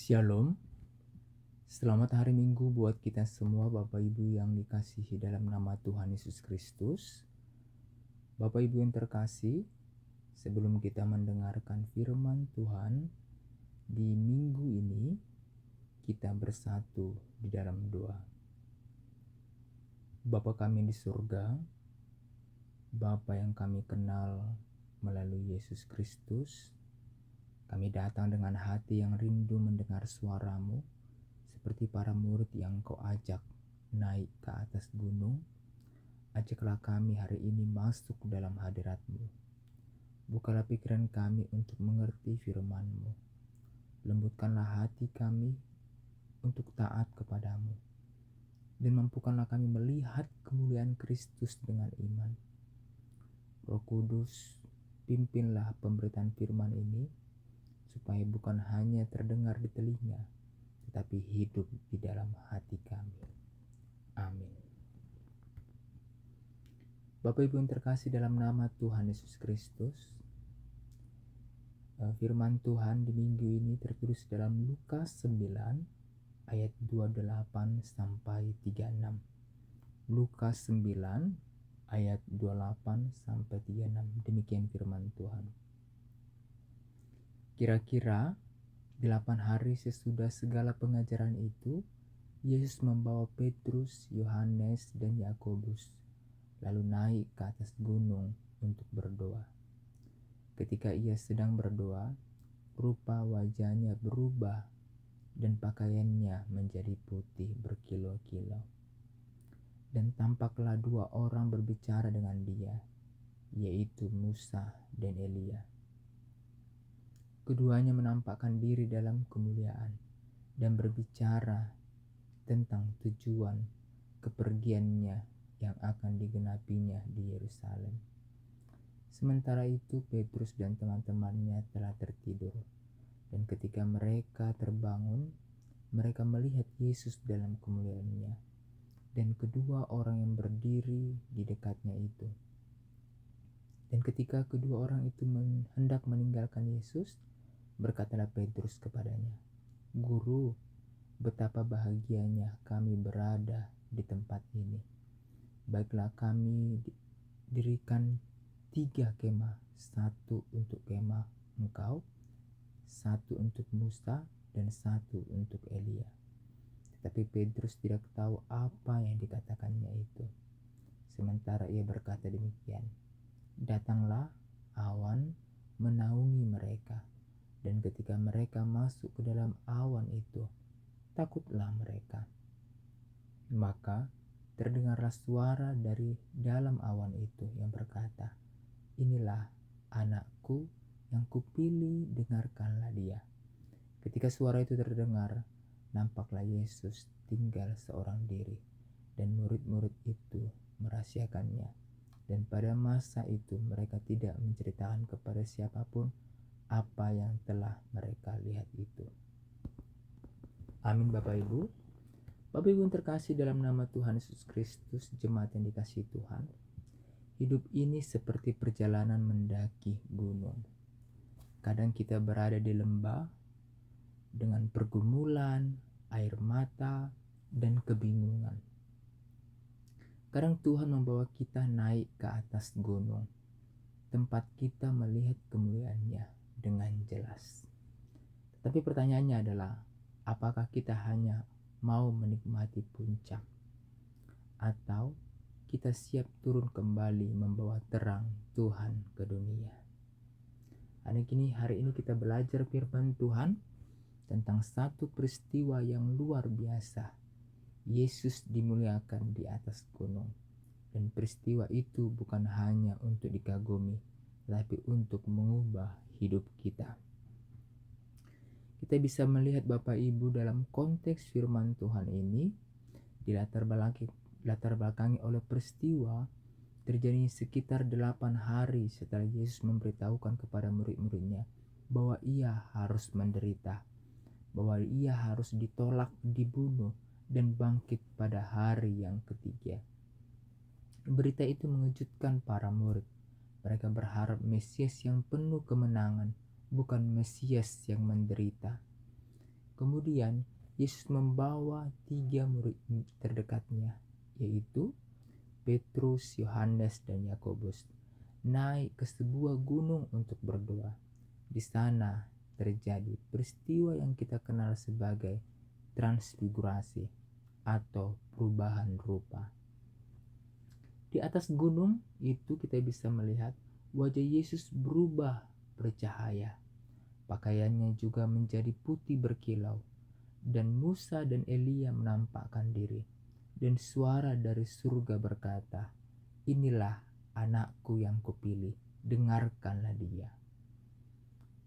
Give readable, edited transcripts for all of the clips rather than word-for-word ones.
Shalom, selamat hari Minggu buat kita semua Bapak Ibu yang dikasihi dalam nama Tuhan Yesus Kristus. Bapak Ibu yang terkasih, sebelum kita mendengarkan firman Tuhan di minggu ini, kita bersatu di dalam doa. Bapa kami di surga, Bapa yang kami kenal melalui Yesus Kristus, kami datang dengan hati yang rindu mendengar suara-Mu, seperti para murid yang Kau ajak naik ke atas gunung. Ajaklah kami hari ini masuk dalam hadirat-Mu. Bukalah pikiran kami untuk mengerti firman-Mu. Lembutkanlah hati kami untuk taat kepadamu. Dan mampukanlah kami melihat kemuliaan Kristus dengan iman. Roh Kudus, pimpinlah pemberitaan firman ini, supaya bukan hanya terdengar di telinga, tetapi hidup di dalam hati kami. Amin. Bapak Ibu yang terkasih dalam nama Tuhan Yesus Kristus, firman Tuhan di minggu ini tertulis dalam Lukas 9 ayat 28 sampai 36. Lukas 9 ayat 28 sampai 36. Demikian firman Tuhan. Kira-kira 8 hari sesudah segala pengajaran itu, Yesus membawa Petrus, Yohanes, dan Yakobus lalu naik ke atas gunung untuk berdoa. Ketika ia sedang berdoa, rupa wajahnya berubah dan pakaiannya menjadi putih berkilau-kilau. Dan tampaklah 2 orang berbicara dengan dia, yaitu Musa dan Elia. Keduanya menampakkan diri dalam kemuliaan dan berbicara tentang tujuan kepergiannya yang akan digenapinya di Yerusalem. Sementara itu Petrus dan teman-temannya telah tertidur, dan ketika mereka terbangun, mereka melihat Yesus dalam kemuliaannya dan kedua orang yang berdiri di dekatnya itu. Dan ketika kedua orang itu hendak meninggalkan Yesus, berkatalah Petrus kepadanya, "Guru, betapa bahagianya kami berada di tempat ini. Baiklah, kami dirikan 3 kemah, 1 untuk kemah engkau, 1 untuk Musa, dan 1 untuk Elia." Tetapi Petrus tidak tahu apa yang dikatakannya itu. Sementara ia berkata demikian, datanglah awan menaungi mereka, dan ketika mereka masuk ke dalam awan itu, takutlah mereka. Maka terdengarlah suara dari dalam awan itu yang berkata, "Inilah anakku yang kupilih, dengarkanlah dia." Ketika suara itu terdengar, nampaklah Yesus tinggal seorang diri, dan murid-murid itu merahasiakannya. Dan pada masa itu mereka tidak menceritakan kepada siapapun apa yang telah mereka lihat itu. Amin. Bapak Ibu yang terkasih dalam nama Tuhan Yesus Kristus, jemaat yang dikasihi Tuhan, hidup ini seperti perjalanan mendaki gunung. Kadang kita berada di lembah dengan pergumulan, air mata, dan kebingungan. Kadang Tuhan membawa kita naik ke atas gunung, tempat kita melihat kemuliaan-Nya dengan jelas. Tapi pertanyaannya adalah, apakah kita hanya mau menikmati puncak, atau kita siap turun kembali membawa terang Tuhan ke dunia? Hari ini kita belajar firman Tuhan tentang satu peristiwa yang luar biasa. Yesus dimuliakan di atas gunung, dan peristiwa itu bukan hanya untuk dikagumi, tapi untuk mengubah hidup kita. Kita bisa melihat Bapak Ibu dalam konteks firman Tuhan ini dilatar belakangi oleh peristiwa terjadi sekitar 8 hari setelah Yesus memberitahukan kepada murid-muridnya bahwa ia harus menderita, bahwa ia harus ditolak, dibunuh, dan bangkit pada hari yang ketiga. Berita itu mengejutkan para murid. Mereka berharap Mesias yang penuh kemenangan, bukan Mesias yang menderita. Kemudian Yesus membawa 3 murid terdekatnya, yaitu Petrus, Yohanes, dan Yakobus, naik ke sebuah gunung untuk berdoa. Di sana terjadi peristiwa yang kita kenal sebagai transfigurasi atau perubahan rupa. Di atas gunung itu kita bisa melihat wajah Yesus berubah bercahaya. Pakaiannya juga menjadi putih berkilau. Dan Musa dan Elia menampakkan diri. Dan suara dari surga berkata, "Inilah anakku yang kupilih, dengarkanlah dia."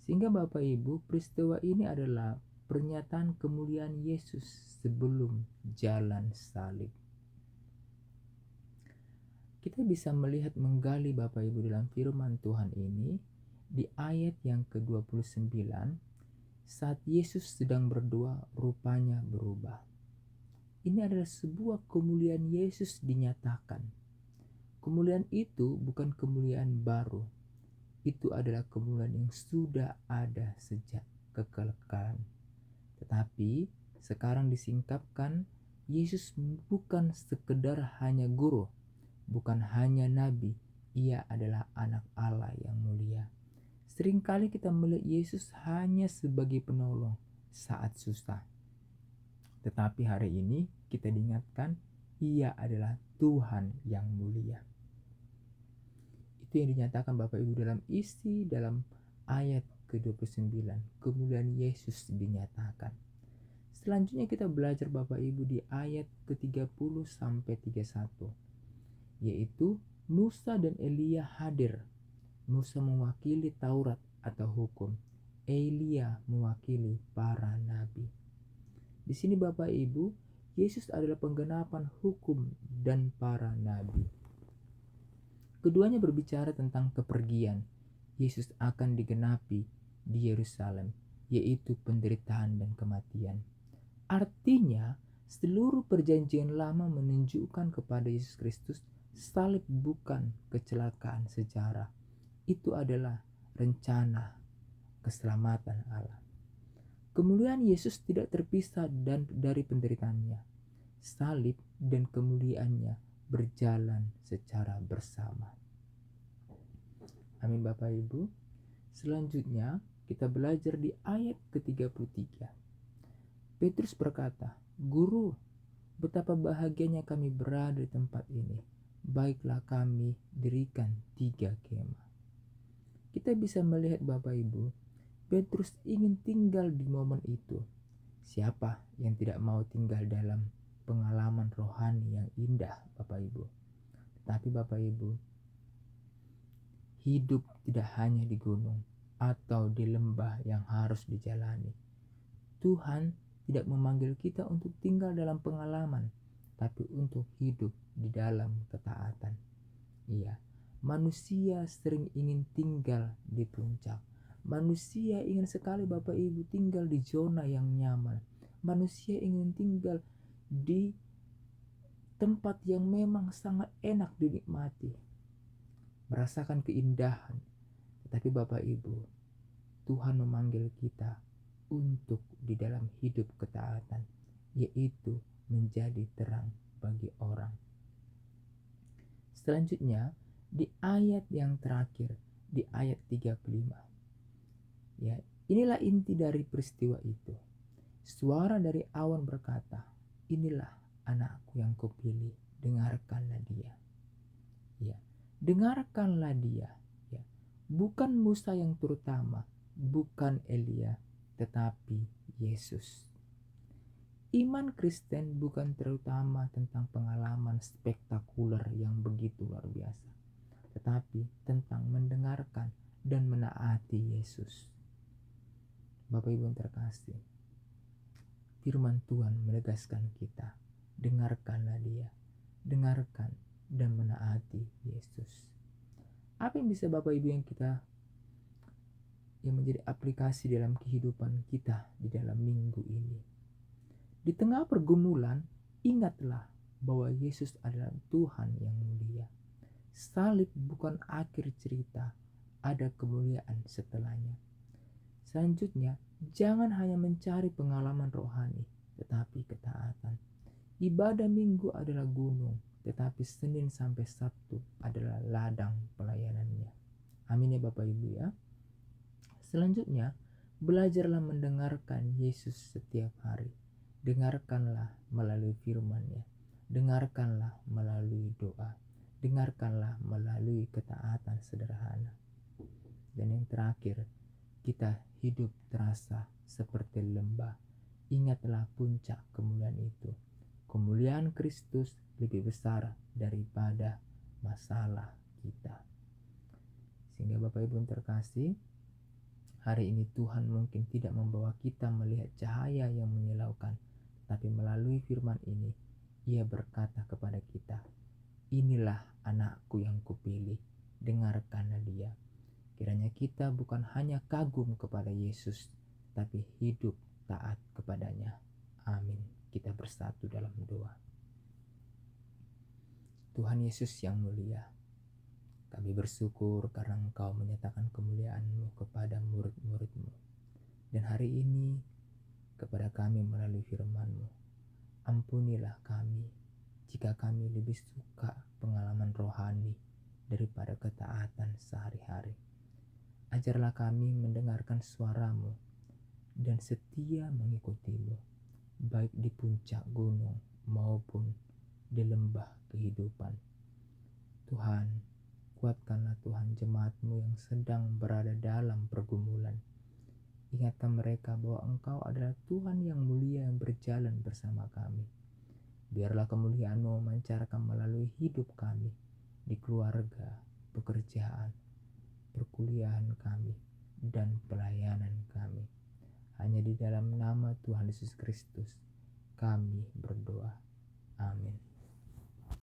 Sehingga Bapak Ibu, peristiwa ini adalah pernyataan kemuliaan Yesus sebelum jalan salib. Kita bisa melihat menggali Bapak Ibu dalam firman Tuhan ini di ayat yang ke-29, saat Yesus sedang berdoa rupanya berubah. Ini adalah sebuah kemuliaan Yesus dinyatakan. Kemuliaan itu bukan kemuliaan baru. Itu adalah kemuliaan yang sudah ada sejak kekekalan. Tetapi sekarang disingkapkan, Yesus bukan sekedar hanya guru, bukan hanya nabi, ia adalah anak Allah yang mulia. Seringkali kita melihat Yesus hanya sebagai penolong saat susah. Tetapi hari ini kita diingatkan, ia adalah Tuhan yang mulia. Itu yang dinyatakan Bapak Ibu dalam ayat ke-29, kemuliaan Yesus dinyatakan. Selanjutnya kita belajar Bapak Ibu di ayat ke-30 sampai 31, yaitu Musa dan Elia hadir. Musa mewakili Taurat atau hukum, Elia mewakili para nabi. Di sini Bapak Ibu, Yesus adalah penggenapan hukum dan para nabi. Keduanya berbicara tentang kepergian. Yesus akan digenapi di Yerusalem, yaitu penderitaan dan kematian. Artinya, seluruh perjanjian lama menunjukkan kepada Yesus Kristus salib bukan kecelakaan sejarah. Itu adalah rencana keselamatan Allah. Kemuliaan Yesus tidak terpisah dari penderitaannya. Salib dan kemuliaannya berjalan secara bersama. Amin Bapak Ibu. Selanjutnya kita belajar di ayat ke-33. Petrus berkata, "Guru, betapa bahagianya kami berada di tempat ini. Baiklah kami dirikan 3 kemah." Kita bisa melihat Bapak Ibu, Petrus ingin tinggal di momen itu. Siapa yang tidak mau tinggal dalam pengalaman rohani yang indah Bapak Ibu? Tapi Bapak Ibu, hidup tidak hanya di gunung atau di lembah yang harus dijalani. Tuhan tidak memanggil kita untuk tinggal dalam pengalaman, tapi untuk hidup di dalam ketaatan. Iya, manusia sering ingin tinggal di puncak. Manusia ingin sekali Bapak Ibu tinggal di zona yang nyaman. Manusia ingin tinggal di tempat yang memang sangat enak dinikmati, merasakan keindahan. Tetapi Bapak Ibu, Tuhan memanggil kita untuk di dalam hidup ketaatan, yaitu menjadi terang bagi orang. Selanjutnya di ayat yang terakhir, di ayat 35. Ya, inilah inti dari peristiwa itu. Suara dari awan berkata, "Inilah anakku yang kupilih, dengarkanlah dia." Ya, dengarkanlah dia. Ya, bukan Musa yang terutama, bukan Elia, tetapi Yesus. Iman Kristen bukan terutama tentang pengalaman spektakuler yang begitu luar biasa, tetapi tentang mendengarkan dan menaati Yesus. Bapak Ibu yang terkasih, firman Tuhan menegaskan kita, dengarkanlah dia, dengarkan dan menaati Yesus. Apa yang bisa Bapak Ibu yang menjadi aplikasi dalam kehidupan kita di dalam minggu ini? Di tengah pergumulan, ingatlah bahwa Yesus adalah Tuhan yang mulia. Salib bukan akhir cerita, ada kemuliaan setelahnya. Selanjutnya, Jangan hanya mencari pengalaman rohani, tetapi ketaatan. Ibadah minggu adalah gunung, tetapi Senin sampai Sabtu adalah ladang pelayanannya. Amin ya Bapak Ibu ya. Selanjutnya, belajarlah mendengarkan Yesus setiap hari. Dengarkanlah melalui firman-Nya. Dengarkanlah melalui doa. Dengarkanlah melalui ketaatan sederhana. Dan yang terakhir, kita hidup terasa seperti lembah. Ingatlah puncak kemuliaan itu. Kemuliaan Kristus lebih besar daripada masalah kita. Sehingga Bapak Ibu terkasih, hari ini Tuhan mungkin tidak membawa kita melihat cahaya yang menyilaukan, tapi melalui firman ini, Ia berkata kepada kita, inilah anakku yang kupilih, dengarkanlah dia. Kiranya kita bukan hanya kagum kepada Yesus, tapi hidup taat kepadanya. Amin. Kita bersatu dalam doa. Tuhan Yesus yang mulia, kami bersyukur karena Engkau menyatakan kemuliaan-Mu kepada murid-murid-Mu. Dan hari ini kepada kami melalui firman-Mu. Ampunilah kami jika kami lebih suka pengalaman rohani daripada ketaatan sehari-hari. Ajarlah kami mendengarkan suara-Mu dan setia mengikuti-Mu, baik di puncak gunung maupun di lembah kehidupan. Tuhan, kuatkanlah Tuhan jemaat-Mu yang sedang berada dalam pergumulan. Ingatkan mereka bahwa Engkau adalah Tuhan yang mulia yang berjalan bersama kami. Biarlah kemuliaan-Mu memancarkan melalui hidup kami, di keluarga, pekerjaan, perkuliahan kami, dan pelayanan kami. Hanya di dalam nama Tuhan Yesus Kristus kami berdoa.